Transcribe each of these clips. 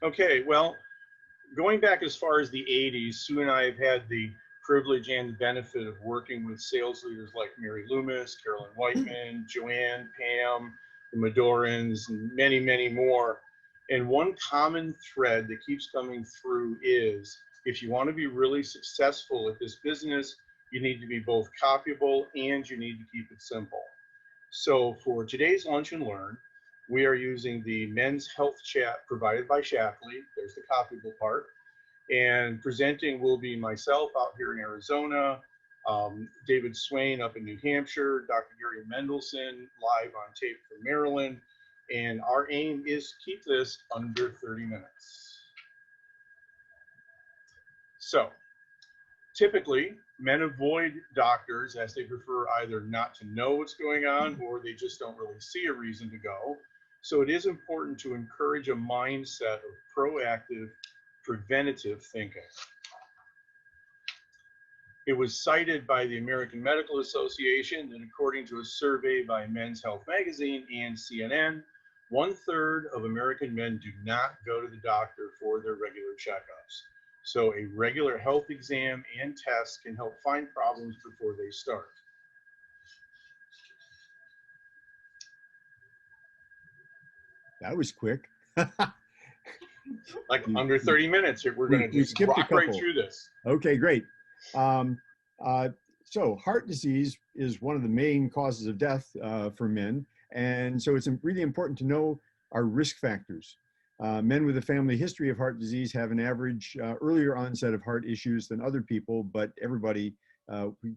Okay, well, going back as far as the 80s, Sue and I have had the privilege and the benefit of working with sales leaders like Mary Loomis, Carolyn Whiteman, Joanne, Pam, the Medorans, and many, many more. And one common thread that keeps coming through is if you want to be really successful at this business, you need to be both copyable and you need to keep it simple. So for today's Lunch and Learn, we are using the Men's Health Chat provided by Shaklee. There's the copyable part. And presenting will be myself out here in Arizona, David Swain up in New Hampshire, Dr. Gary Mendelson live on tape from Maryland. And our aim is to keep this under 30 minutes. So typically, men avoid doctors as they prefer either not to know what's going on or they just don't really see a reason to go. So it is important to encourage a mindset of proactive, preventative thinking. It was cited by the American Medical Association that according to a survey by Men's Health Magazine and CNN, 1/3 of American men do not go to the doctor for their regular checkups. So a regular health exam and test can help find problems before they start. That was quick. Like under 30 minutes here, we're going to just rock right through this. Okay, great. So heart disease is one of the main causes of death for men. And so it's really important to know our risk factors. Men with a family history of heart disease have an average earlier onset of heart issues than other people, but everybody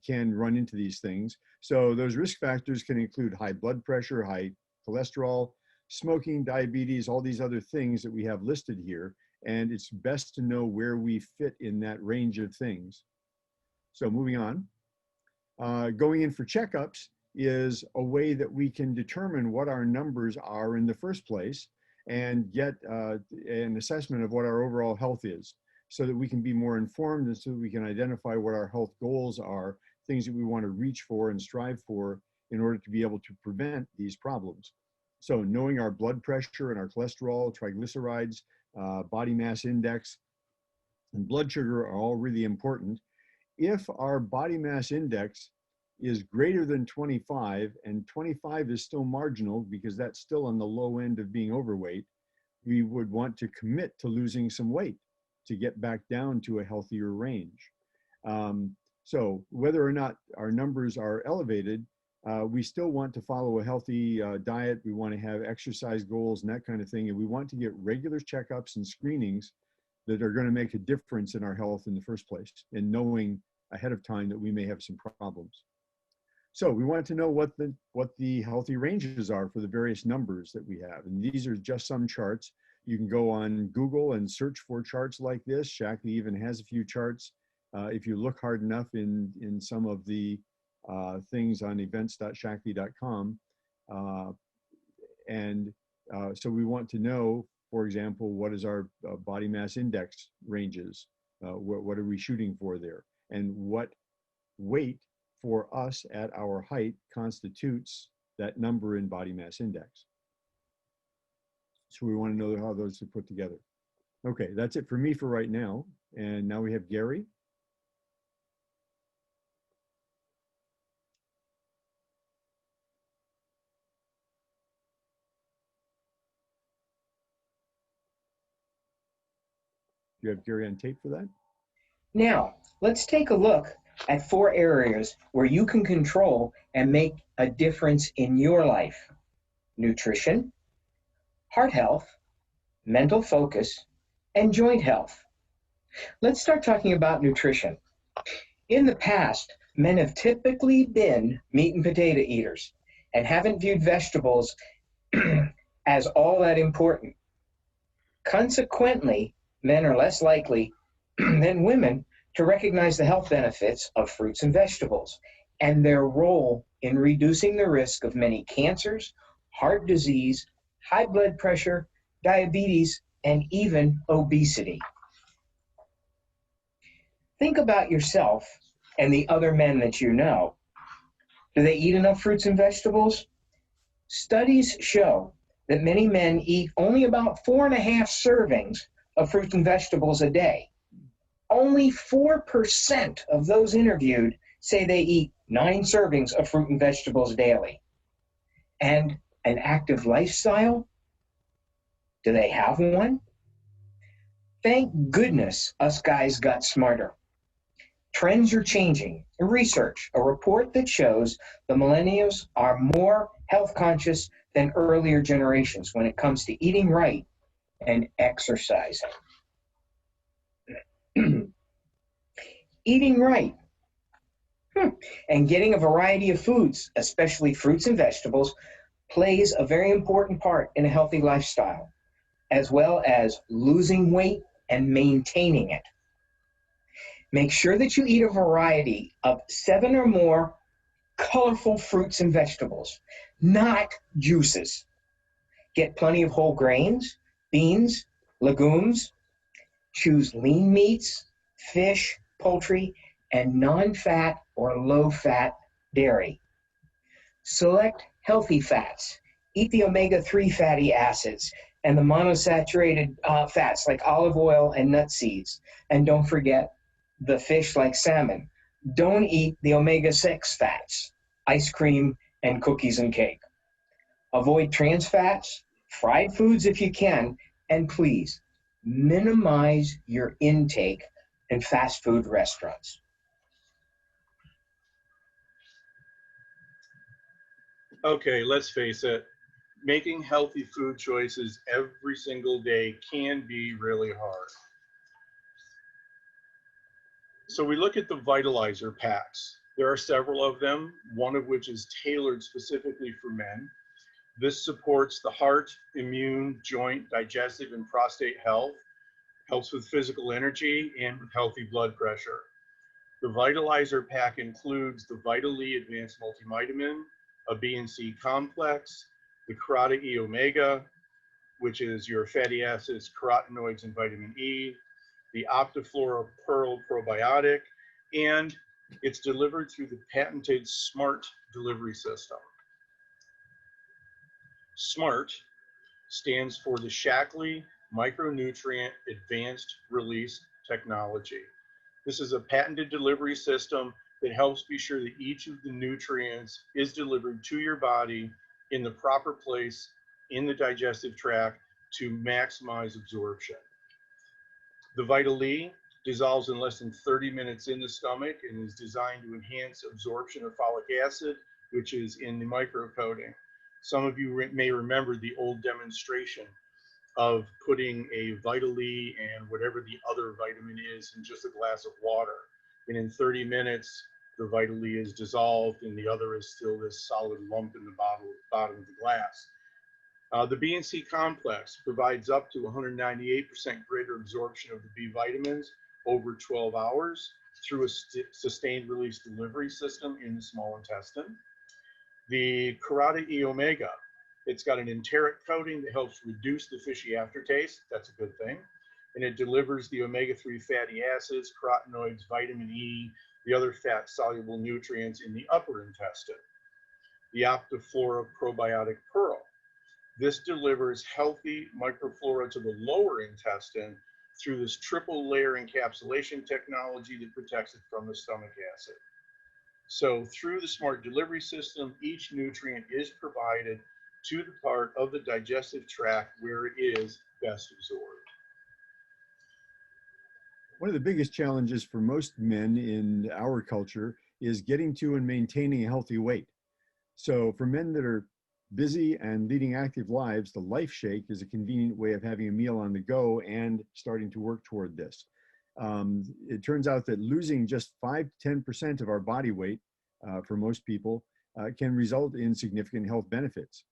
can run into these things. So those risk factors can include high blood pressure, high cholesterol, smoking, diabetes, all these other things that we have listed here. And it's best to know where we fit in that range of things. So moving on, going in for checkups is a way that we can determine what our numbers are in the first place and get an assessment of what our overall health is so that we can be more informed and so that we can identify what our health goals are, things that we want to reach for and strive for in order to be able to prevent these problems. So knowing our blood pressure and our cholesterol, triglycerides, body mass index, and blood sugar are all really important. If our body mass index is greater than 25, and 25 is still marginal because that's still on the low end of being overweight, we would want to commit to losing some weight to get back down to a healthier range. So whether or not our numbers are elevated, we still want to follow a healthy diet. We want to have exercise goals and that kind of thing. And we want to get regular checkups and screenings that are going to make a difference in our health in the first place and knowing ahead of time that we may have some problems. So we want to know what the healthy ranges are for the various numbers that we have. And these are just some charts. You can go on Google and search for charts like this. Shaklee even has a few charts. If you look hard enough in some of the things on events.shaklee.com. So we want to know, for example, what is our body mass index ranges? What are we shooting for there? And what weight for us at our height constitutes that number in body mass index. So we want to know how those are put together. Okay, that's it for me for right now. And now we have Gary. Do you have Gary on tape for that? Now, let's take a look at 4 areas where you can control and make a difference in your life: nutrition, heart health, mental focus, and joint health. Let's start talking about nutrition. In the past, men have typically been meat and potato eaters and haven't viewed vegetables as all that important. Consequently, men are less likely than women to recognize the health benefits of fruits and vegetables and their role in reducing the risk of many cancers, heart disease, high blood pressure, diabetes, and even obesity. Think about yourself and the other men that you know. Do they eat enough fruits and vegetables? Studies show that many men eat only about 4.5 servings of fruits and vegetables a day. Only 4% of those interviewed say they eat 9 servings of fruit and vegetables daily. And an active lifestyle? Do they have one? Thank goodness us guys got smarter. Trends are changing. Research, a report that shows the millennials are more health conscious than earlier generations when it comes to eating right and exercising. Eating right and getting a variety of foods, especially fruits and vegetables, plays a very important part in a healthy lifestyle, as well as losing weight and maintaining it. Make sure that you eat a variety of 7 or more colorful fruits and vegetables, not juices. Get plenty of whole grains, beans, legumes. Choose lean meats, fish, poultry, and non-fat or low-fat dairy. Select healthy fats. Eat the omega-3 fatty acids and the monosaturated fats like olive oil and nut seeds. And don't forget the fish like salmon. Don't eat the omega-6 fats, ice cream, and cookies and cake. Avoid trans fats, fried foods if you can, and please minimize your intake in fast food restaurants. Okay, let's face it, making healthy food choices every single day can be really hard. So we look at the Vitalizer packs. There are several of them, one of which is tailored specifically for men. This supports the heart, immune, joint, digestive, and prostate health, helps with physical energy, and with healthy blood pressure. The Vitalizer pack includes the Vital E Advanced Multivitamin, a B and C complex, the Carotid E Omega, which is your fatty acids, carotenoids, and vitamin E, the Optiflora Pearl Probiotic, and it's delivered through the patented S.M.A.R.T delivery system. S.M.A.R.T stands for the Shaklee Micronutrient Advanced Release Technology. This is a patented delivery system that helps be sure that each of the nutrients is delivered to your body in the proper place in the digestive tract to maximize absorption. The Vital E dissolves in less than 30 minutes in the stomach and is designed to enhance absorption of folic acid, which is in the microcoating. Some of you may remember the old demonstration of putting a Vital E and whatever the other vitamin is in just a glass of water. And in 30 minutes, the Vital E is dissolved and the other is still this solid lump in the bottom of the glass. The B and C complex provides up to 198% greater absorption of the B vitamins over 12 hours through a sustained release delivery system in the small intestine. The Carotid E Omega, it's got an enteric coating that helps reduce the fishy aftertaste. That's a good thing. And it delivers the omega-3 fatty acids, carotenoids, vitamin E, the other fat-soluble nutrients in the upper intestine. The Optiflora Probiotic Pearl. This delivers healthy microflora to the lower intestine through this triple layer encapsulation technology that protects it from the stomach acid. So through the S.M.A.R.T delivery system, each nutrient is provided to the part of the digestive tract where it is best absorbed. One of the biggest challenges for most men in our culture is getting to and maintaining a healthy weight. So for men that are busy and leading active lives, the Life Shake is a convenient way of having a meal on the go and starting to work toward this. It turns out that losing just 5 to 10% of our body weight for most people can result in significant health benefits.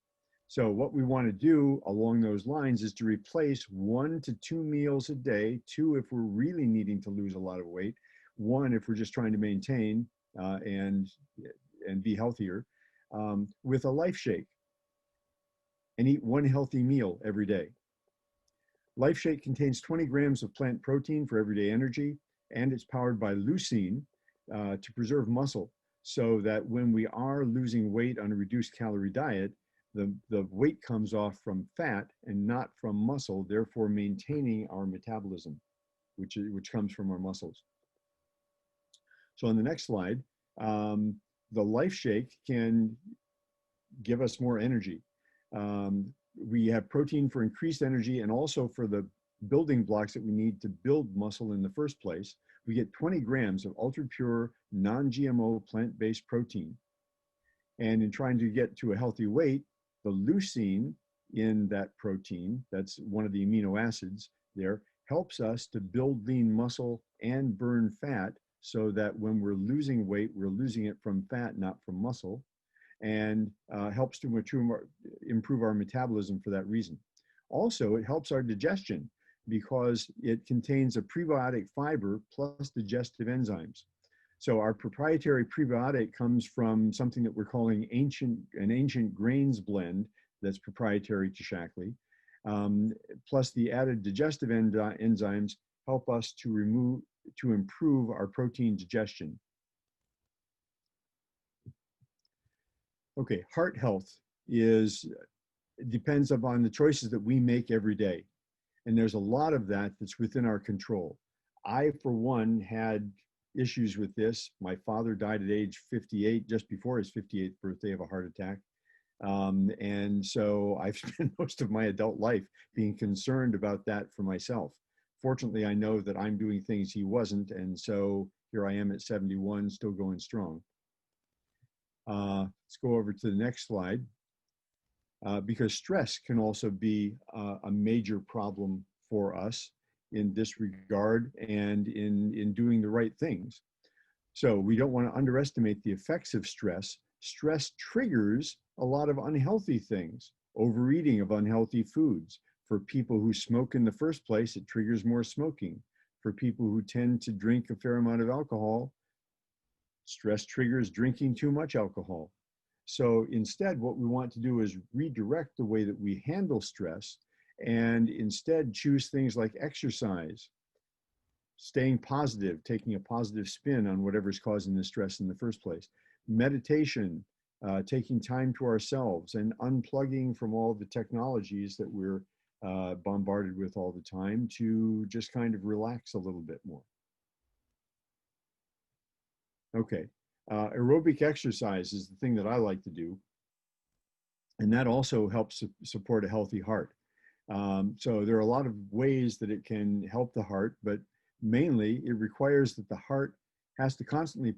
So what we want to do along those lines is to replace 1 to 2 meals a day, 2 if we're really needing to lose a lot of weight, 1 if we're just trying to maintain and be healthier, with a Life Shake, and eat 1 healthy meal every day. Life Shake contains 20 grams of plant protein for everyday energy, and it's powered by leucine to preserve muscle so that when we are losing weight on a reduced calorie diet, The weight comes off from fat and not from muscle, therefore maintaining our metabolism, which comes from our muscles. So on the next slide, the Life Shake can give us more energy. We have protein for increased energy and also for the building blocks that we need to build muscle in the first place. We get 20 grams of ultra pure, non-GMO plant-based protein. And in trying to get to a healthy weight, the leucine in that protein, that's one of the amino acids there, helps us to build lean muscle and burn fat so that when we're losing weight, we're losing it from fat, not from muscle, and helps to improve our metabolism for that reason. Also, it helps our digestion because it contains a prebiotic fiber plus digestive enzymes. So our proprietary prebiotic comes from something that we're calling an ancient grains blend that's proprietary to Shaklee. Plus the added digestive enzymes help us to improve our protein digestion. Okay, heart health depends upon the choices that we make every day. And there's a lot of that that's within our control. I, for one, had issues with this. My father died at age 58, just before his 58th birthday of a heart attack. And so I've spent most of my adult life being concerned about that for myself. Fortunately, I know that I'm doing things he wasn't. And so here I am at 71, still going strong. Let's go over to the next slide. Because stress can also be a major problem for us in this regard and in doing the right things. So we don't want to underestimate the effects of stress. Stress triggers a lot of unhealthy things, overeating of unhealthy foods. For people who smoke in the first place, it triggers more smoking. For people who tend to drink a fair amount of alcohol, stress triggers drinking too much alcohol. So instead, what we want to do is redirect the way that we handle stress and instead choose things like exercise, staying positive, taking a positive spin on whatever's causing the stress in the first place, meditation, taking time to ourselves and unplugging from all the technologies that we're bombarded with all the time to just kind of relax a little bit more. Okay. Aerobic exercise is the thing that I like to do, and that also helps support a healthy heart. So there are a lot of ways that it can help the heart, but mainly it requires that the heart has to constantly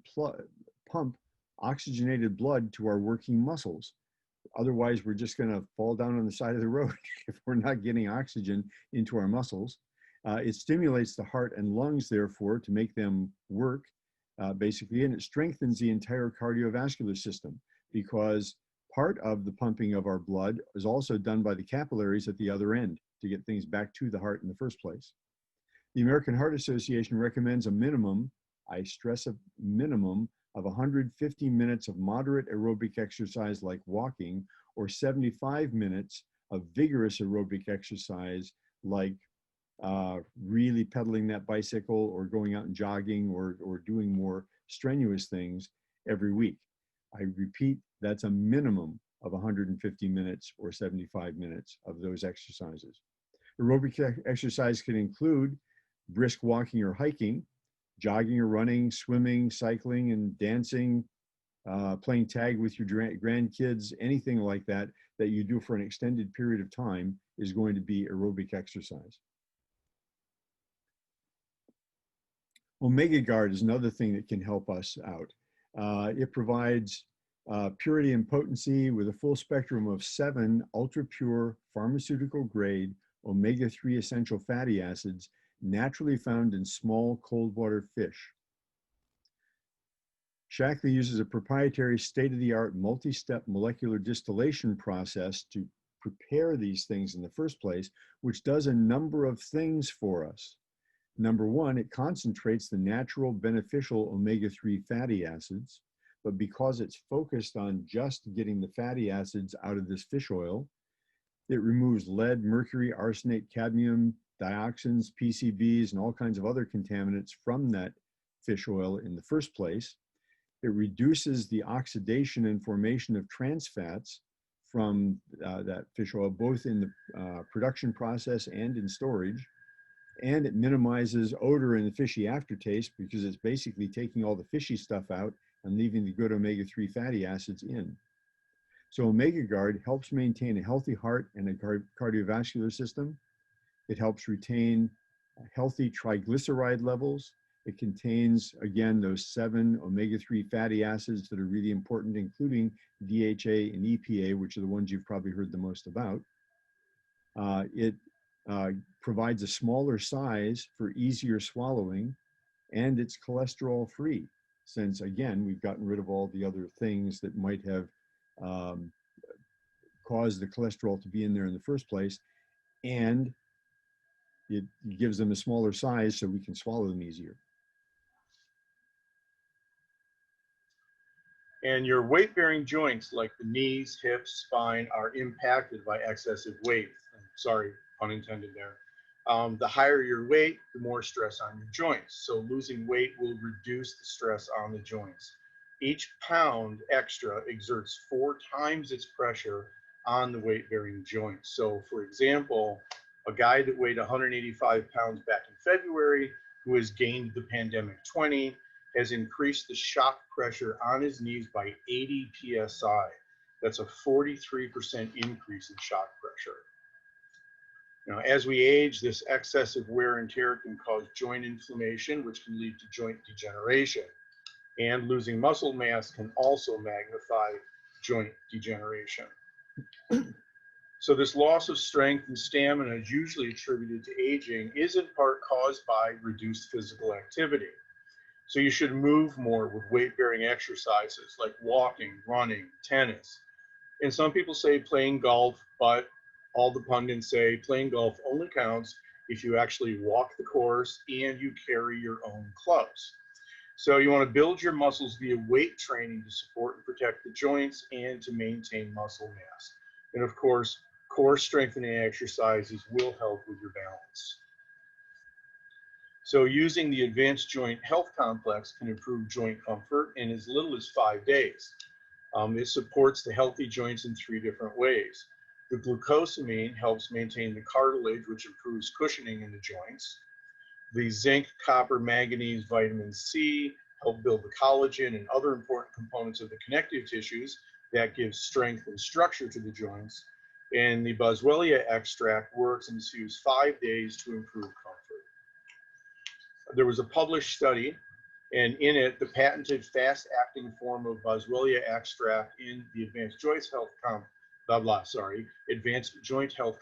pump oxygenated blood to our working muscles. Otherwise, we're just going to fall down on the side of the road if we're not getting oxygen into our muscles. It stimulates the heart and lungs, therefore, to make them work. Basically, and it strengthens the entire cardiovascular system because part of the pumping of our blood is also done by the capillaries at the other end to get things back to the heart in the first place. The American Heart Association recommends a minimum, I stress a minimum, of 150 minutes of moderate aerobic exercise like walking or 75 minutes of vigorous aerobic exercise like really pedaling that bicycle or going out and jogging or doing more strenuous things every week. I repeat, that's a minimum of 150 minutes or 75 minutes of those exercises. Aerobic exercise can include brisk walking or hiking, jogging or running, swimming, cycling and dancing, playing tag with your grandkids, anything like that that you do for an extended period of time is going to be aerobic exercise. Omega Guard is another thing that can help us out. It provides purity and potency with a full spectrum of 7 ultra-pure pharmaceutical-grade omega-3 essential fatty acids naturally found in small cold water fish. Shaklee uses a proprietary state-of-the-art multi-step molecular distillation process to prepare these things in the first place, which does a number of things for us. Number one, it concentrates the natural beneficial omega-3 fatty acids, but because it's focused on just getting the fatty acids out of this fish oil, it removes lead, mercury, arsenate, cadmium, dioxins, PCBs, and all kinds of other contaminants from that fish oil in the first place. It reduces the oxidation and formation of trans fats from that fish oil, both in the production process and in storage. And it minimizes odor and the fishy aftertaste because it's basically taking all the fishy stuff out and leaving the good omega-3 fatty acids in. So Omega Guard helps maintain a healthy heart and a cardiovascular system. It helps retain healthy triglyceride levels. It contains, again, those 7 omega-3 fatty acids that are really important, including DHA and EPA, which are the ones you've probably heard the most about. It provides a smaller size for easier swallowing, and it's cholesterol free, since again, we've gotten rid of all the other things that might have caused the cholesterol to be in there in the first place, and it gives them a smaller size so we can swallow them easier. And your weight-bearing joints, like the knees, hips, spine, are impacted by excessive weight. Sorry, pun intended there. The higher your weight, the more stress on your joints. So losing weight will reduce the stress on the joints. Each pound extra exerts 4 times its pressure on the weight-bearing joints. So for example, a guy that weighed 185 pounds back in February, who has gained the pandemic 20, has increased the shock pressure on his knees by 80 psi. That's a 43% increase in shock pressure. Now, as we age, this excessive wear and tear can cause joint inflammation, which can lead to joint degeneration. And losing muscle mass can also magnify joint degeneration. So this loss of strength and stamina is usually attributed to aging, is in part caused by reduced physical activity. So you should move more with weight-bearing exercises like walking, running, tennis. And some people say playing golf, but all the pundits say playing golf only counts if you actually walk the course and you carry your own clubs. So you want to build your muscles via weight training to support and protect the joints and to maintain muscle mass. And of course, core strengthening exercises will help with your balance. So using the Advanced Joint Health Complex can improve joint comfort in as little as 5 days. It supports the healthy joints in 3 different ways. The glucosamine helps maintain the cartilage, which improves cushioning in the joints. The zinc, copper, manganese, vitamin C help build the collagen and other important components of the connective tissues that give strength and structure to the joints. And the boswellia extract works and is used 5 days to improve comfort. There was a published study, and in it, the patented fast-acting form of boswellia extract in the Advanced Joint Health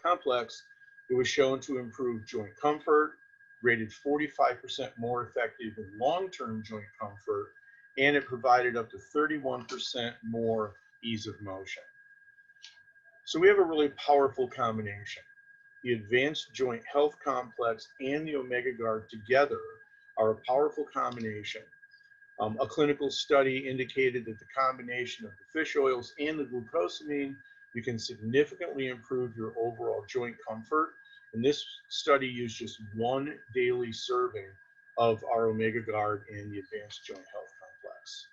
Complex, it was shown to improve joint comfort, rated 45% more effective in long-term joint comfort, and it provided up to 31% more ease of motion. So we have a really powerful combination. The Advanced Joint Health Complex and the Omega Guard together are a powerful combination. A clinical study indicated that the combination of the fish oils and the glucosamine, you can significantly improve your overall joint comfort. And this study used just 1 daily serving of our Omega Guard and the Advanced Joint Health Complex.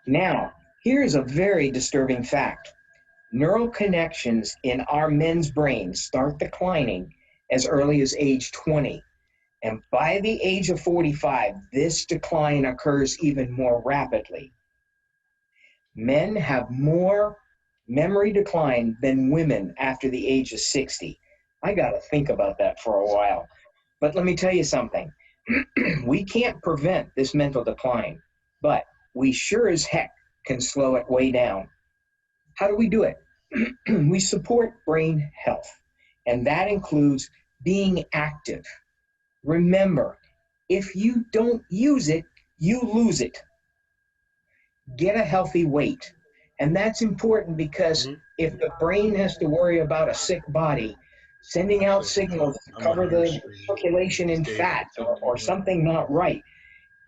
Now, here's a very disturbing fact. Neural connections in our men's brains start declining as early as age 20. And by the age of 45, this decline occurs even more rapidly. Men have more memory decline than women after the age of 60. I got to think about that for a while. But let me tell you something. We can't prevent this mental decline, but we sure as heck can slow it way down. How do we do it? We support brain health, and that includes being active. Remember, if you don't use it, you lose it. Get a healthy weight. And that's important because if the brain has to worry about a sick body, sending out signals to cover the circulation in fat or something not right,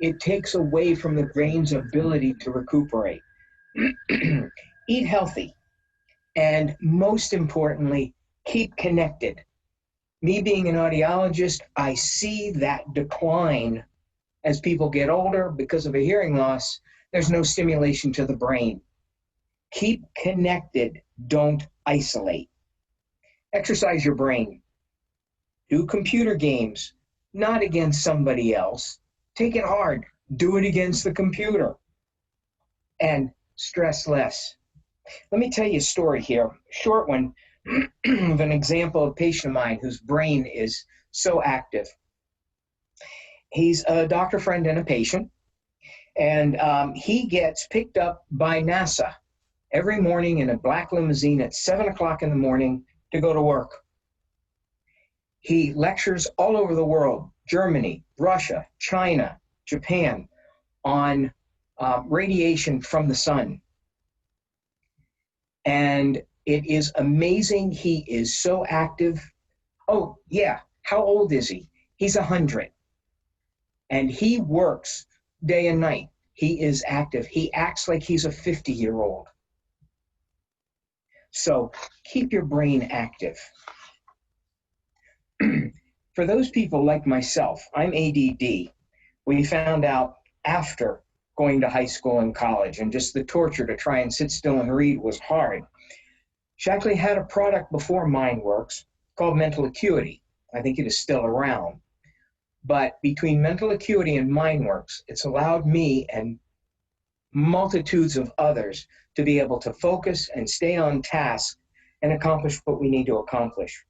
it takes away from the brain's ability to recuperate. Eat healthy. And most importantly, keep connected. Me being an audiologist, I see that decline as people get older because of a hearing loss. There's no stimulation to the brain. Keep connected. Don't isolate. Exercise your brain. Do computer games, not against somebody else. Take it hard. Do it against the computer. And stress less. Let me tell you a story here, short one, of an example of a patient of mine whose brain is so active. He's a doctor friend and a patient, and he gets picked up by NASA every morning in a black limousine at 7 o'clock in the morning to go to work. He lectures all over the world, Germany, Russia, China, Japan, on radiation from the sun. And it is amazing. He is so active. Oh, yeah. How old is he? He's 100. And he works day and night. He is active. He acts like he's a 50-year-old. So keep your brain active. For those people like myself, I'm ADD. We found out after going to high school and college, and just the torture to try and sit still and read was hard. Shaklee had a product before MindWorks called Mental Acuity. I think it is still around. But between Mental Acuity and MindWorks, it's allowed me and multitudes of others to be able to focus and stay on task and accomplish what we need to accomplish.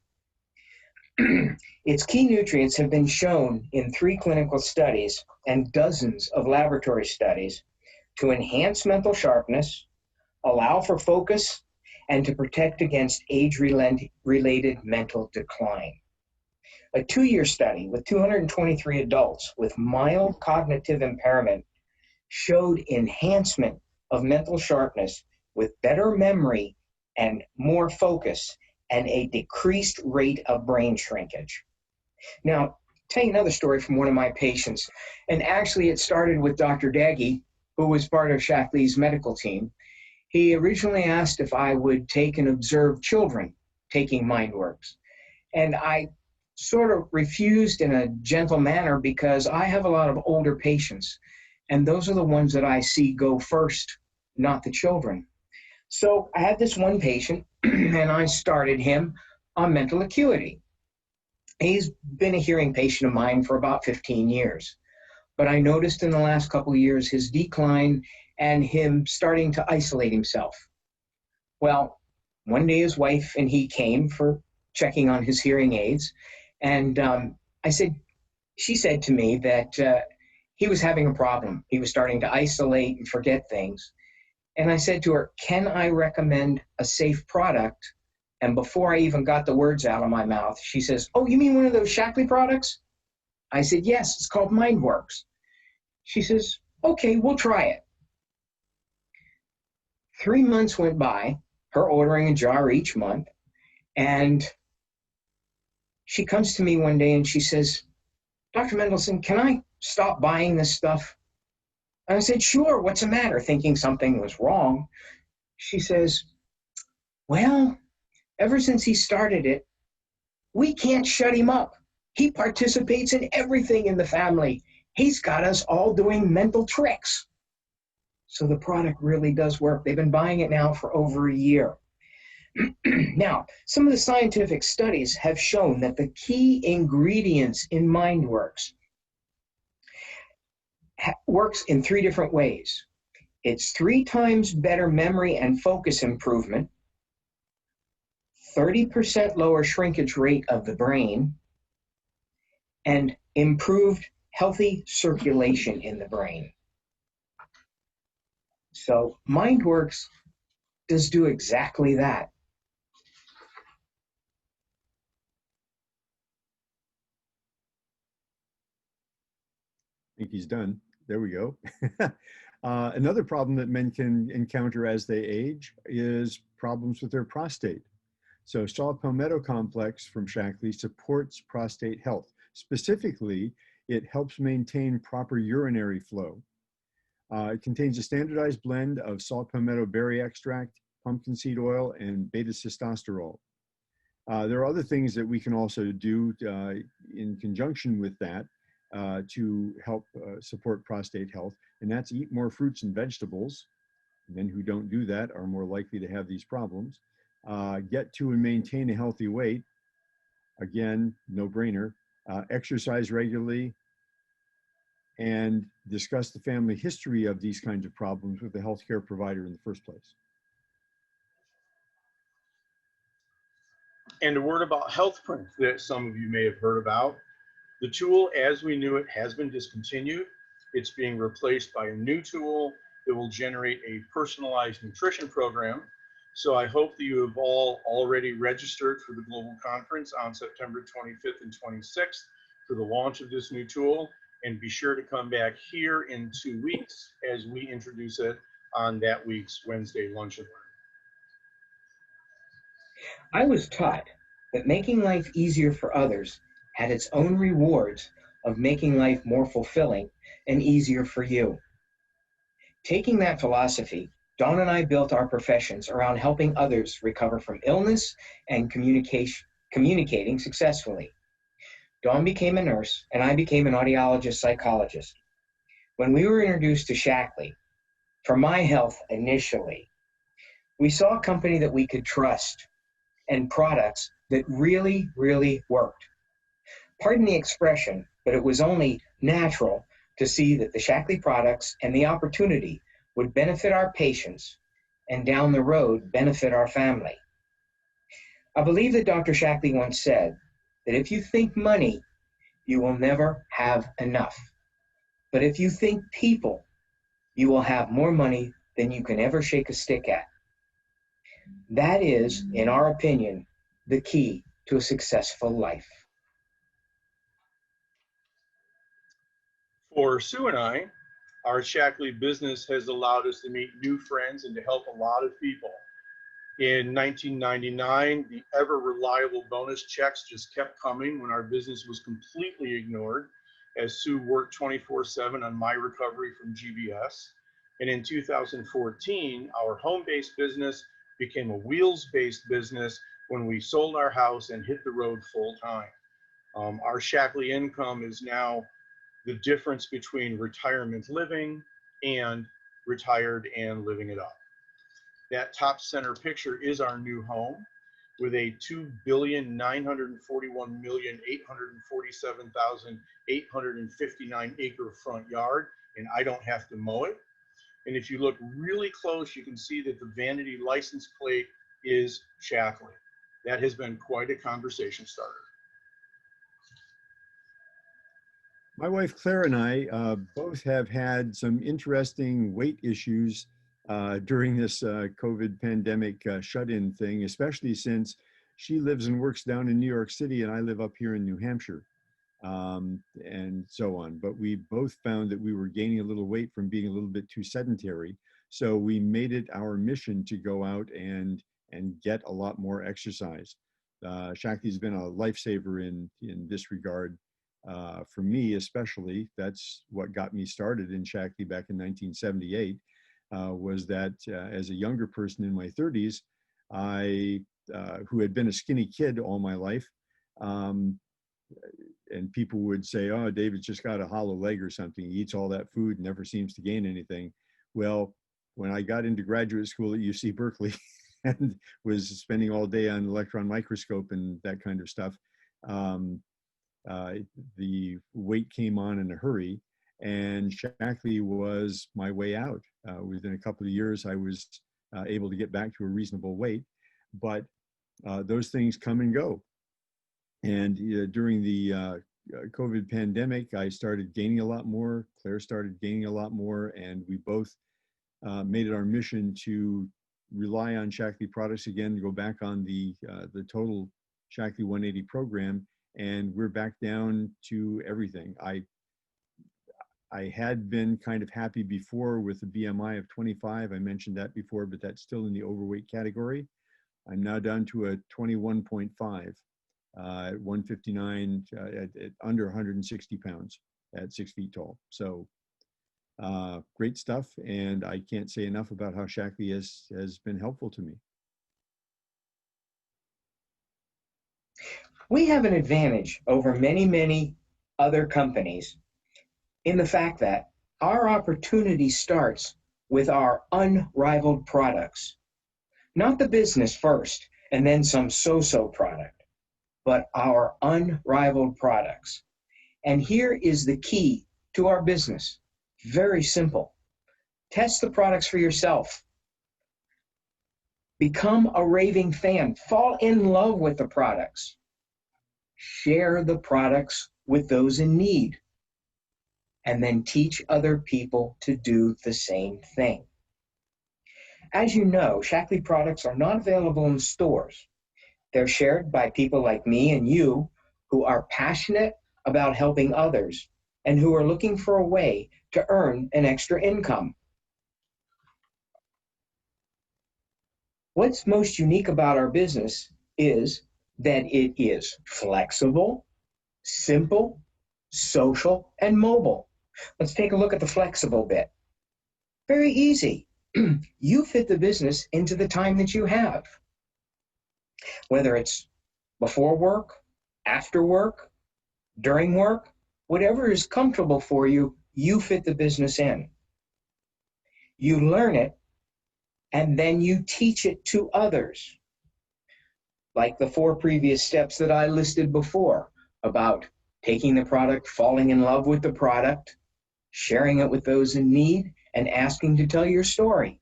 Its key nutrients have been shown in 3 clinical studies and dozens of laboratory studies to enhance mental sharpness, allow for focus, and to protect against age-related mental decline. A 2-year study with 223 adults with mild cognitive impairment showed enhancement of mental sharpness with better memory and more focus and a decreased rate of brain shrinkage. Now, tell you another story from one of my patients, and actually it started with Dr. Daggy, who was part of Shaklee's medical team. He originally asked if I would take and observe children taking MindWorks, and I sort of refused in a gentle manner because I have a lot of older patients, and those are the ones that I see go first, not the children. So I had this one patient, and I started him on Mental Acuity. He's been a hearing patient of mine for about 15 years. But I noticed in the last couple of years his decline and him starting to isolate himself. Well, one day his wife and he came for checking on his hearing aids. And she said to me that he was having a problem. He was starting to isolate and forget things. And I said to her, can I recommend a safe product? And before I even got the words out of my mouth, she says, oh, you mean one of those Shaklee products? I said, yes, it's called MindWorks. She says, okay, we'll try it. 3 months went by, her ordering a jar each month, and she comes to me one day and she says, Dr. Mendelson, can I stop buying this stuff? And I said, sure, what's the matter? Thinking something was wrong. She says, well, ever since he started it, we can't shut him up. He participates in everything in the family. He's got us all doing mental tricks. So the product really does work. They've been buying it now for over a year. Now, some of the scientific studies have shown that the key ingredients in MindWorks works in 3 different ways. It's 3 times better memory and focus improvement, 30% lower shrinkage rate of the brain, and improved healthy circulation in the brain. So MindWorks does do exactly that. I think he's done. There we go. Another problem that men can encounter as they age is problems with their prostate. So saw palmetto complex from Shaklee supports prostate health. Specifically, it helps maintain proper urinary flow. It contains a standardized blend of saw palmetto berry extract, pumpkin seed oil, and beta-sitosterol. There are other things that we can also do in conjunction with that to help support prostate health, and that's eat more fruits and vegetables, Men who don't do that are more likely to have these problems. Get to and maintain a healthy weight. Again, no brainer. Exercise regularly, and discuss the family history of these kinds of problems with the healthcare provider in the first place. And a word about HealthPrint that some of you may have heard about. The tool, as we knew it, has been discontinued. It's being replaced by a new tool that will generate a personalized nutrition program. So I hope that you have all already registered for the global conference on September 25th and 26th for the launch of this new tool. And be sure to come back here in 2 weeks as we introduce it on that week's Wednesday Lunch and Learn. I was taught that making life easier for others had its own rewards of making life more fulfilling and easier for you. Taking that philosophy, Dawn and I built our professions around helping others recover from illness and communicating successfully. Dawn became a nurse, and I became an audiologist psychologist. When we were introduced to Shaklee, for my health initially, we saw a company that we could trust and products that really, really worked. Pardon the expression, but it was only natural to see that the Shaklee products and the opportunity would benefit our patients and down the road benefit our family. I believe that Dr. Shaklee once said that if you think money, you will never have enough. But if you think people, you will have more money than you can ever shake a stick at. That is, in our opinion, the key to a successful life. For Sue and I, our Shaklee business has allowed us to meet new friends and to help a lot of people. In 1999, the ever reliable bonus checks just kept coming when our business was completely ignored, as Sue worked 24/7 on my recovery from GBS. And in 2014, our home-based business became a wheels-based business when we sold our house and hit the road full-time. Our Shaklee income is now the difference between retirement living and retired and living it up. That top center picture is our new home with a 2,941,847,859 acre front yard, and I don't have to mow it. And if you look really close, you can see that the vanity license plate is Shaklee. That has been quite a conversation starter. My wife Claire and I both have had some interesting weight issues during this COVID pandemic shut-in thing, especially since she lives and works down in New York City and I live up here in New Hampshire, and so on. But we both found that we were gaining a little weight from being a little bit too sedentary. So we made it our mission to go out and get a lot more exercise. Shaklee's been a lifesaver in this regard. For me especially. That's what got me started in Shaklee back in 1978, was that as a younger person in my 30s, I, who had been a skinny kid all my life, and people would say, oh, David's just got a hollow leg or something. He eats all that food and never seems to gain anything. Well, when I got into graduate school at UC Berkeley and was spending all day on electron microscope and that kind of stuff, the weight came on in a hurry, and Shaklee was my way out. Within a couple of years, I was able to get back to a reasonable weight, but those things come and go. And during the COVID pandemic, I started gaining a lot more. Claire started gaining a lot more, and we both made it our mission to rely on Shaklee products again, to go back on the total Shaklee 180 program. And we're back down to everything. I had been kind of happy before with a BMI of 25. I mentioned that before, but that's still in the overweight category. I'm now down to a 21.5 at 159, at under 160 pounds at 6 feet tall. So great stuff. And I can't say enough about how Shaklee has been helpful to me. We have an advantage over many, many other companies in the fact that our opportunity starts with our unrivaled products. Not the business first and then some so-so product, but our unrivaled products. And here is the key to our business. Very simple. Test the products for yourself. Become a raving fan. Fall in love with the products. Share the products with those in need. And then teach other people to do the same thing. As you know, Shaklee products are not available in stores. They're shared by people like me and you who are passionate about helping others and who are looking for a way to earn an extra income. What's most unique about our business is that it is flexible, simple, social, and mobile. Let's take a look at the flexible bit. Very easy. You fit the business into the time that you have. Whether it's before work, after work, during work, whatever is comfortable for you, you fit the business in. You learn it, and then you teach it to others. Like the 4 previous steps that I listed before about taking the product, falling in love with the product, sharing it with those in need, and asking to tell your story.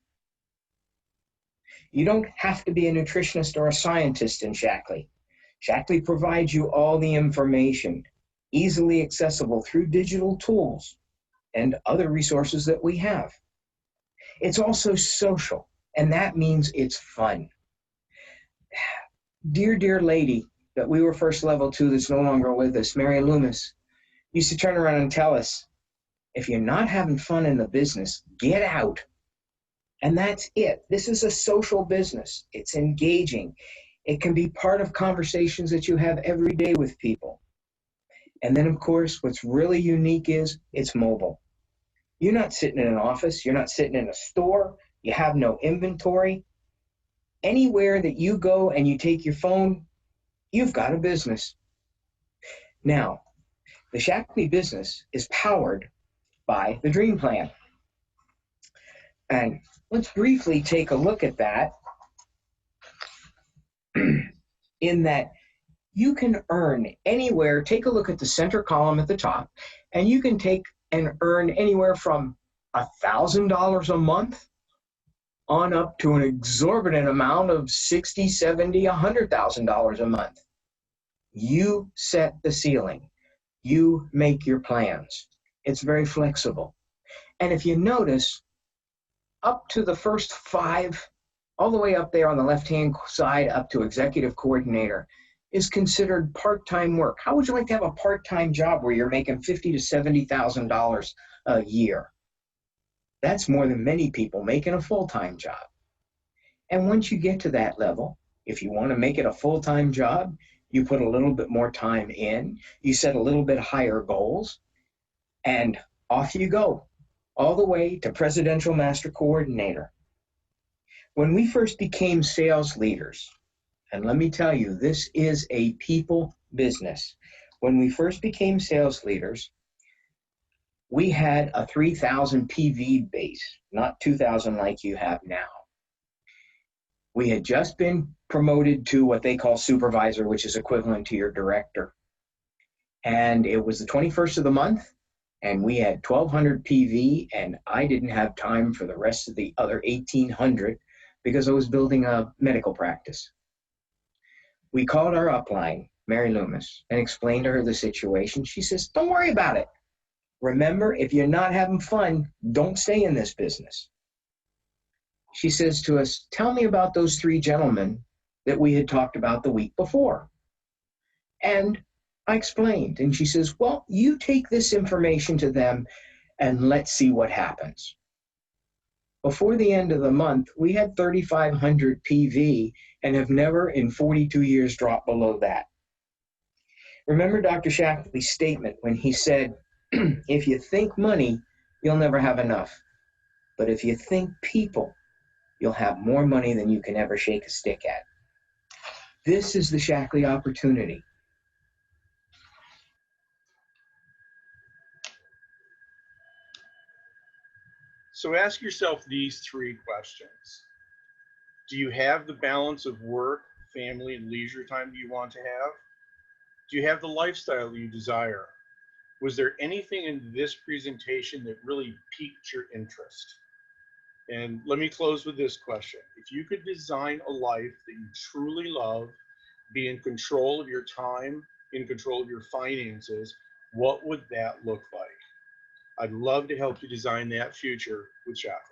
You don't have to be a nutritionist or a scientist in Shaklee. Shaklee provides you all the information, easily accessible through digital tools and other resources that we have. It's also social, and that means it's fun. Dear lady that we were first level to that's no longer with us, Mary Loomis, used to turn around and tell us, if you're not having fun in the business, get out. And that's it. This is a social business. It's engaging. It can be part of conversations that you have every day with people. And then, of course, what's really unique is it's mobile. You're not sitting in an office. You're not sitting in a store. You have no inventory. Anywhere that you go and you take your phone, you've got a business. Now, the Shaklee business is powered by the Dream Plan. And let's briefly take a look at that. In that you can earn anywhere, take a look at the center column at the top, and you can take and earn anywhere from $1,000 a month on up to an exorbitant amount of $60,000, $70,000, $100,000 a month. You set the ceiling. You make your plans. It's very flexible. And if you notice, up to the first 5, all the way up there on the left-hand side, up to executive coordinator, is considered part-time work. How would you like to have a part-time job where you're making $50,000 to $70,000 a year? That's more than many people making a full-time job. And once you get to that level, if you want to make it a full-time job, you put a little bit more time in, you set a little bit higher goals, and off you go, all the way to Presidential Master Coordinator. When we first became sales leaders, and let me tell you, this is a people business. When we first became sales leaders, we had a 3,000 PV base, not 2,000 like you have now. We had just been promoted to what they call supervisor, which is equivalent to your director. And it was the 21st of the month, and we had 1,200 PV, and I didn't have time for the rest of the other 1,800 because I was building a medical practice. We called our upline, Mary Loomis, and explained to her the situation. She says, don't worry about it. Remember, if you're not having fun, don't stay in this business. She says to us, tell me about those 3 gentlemen that we had talked about the week before. And I explained, and she says, well, you take this information to them and let's see what happens. Before the end of the month, we had 3,500 PV and have never in 42 years dropped below that. Remember Dr. Shaklee's statement when he said, if you think money, you'll never have enough. But if you think people, you'll have more money than you can ever shake a stick at. This is the Shaklee opportunity. So ask yourself these 3 questions. Do you have the balance of work, family, and leisure time that you want to have? Do you have the lifestyle you desire? Was there anything in this presentation that really piqued your interest? And let me close with this question. If you could design a life that you truly love, be in control of your time, in control of your finances, what would that look like? I'd love to help you design that future with Shaklee.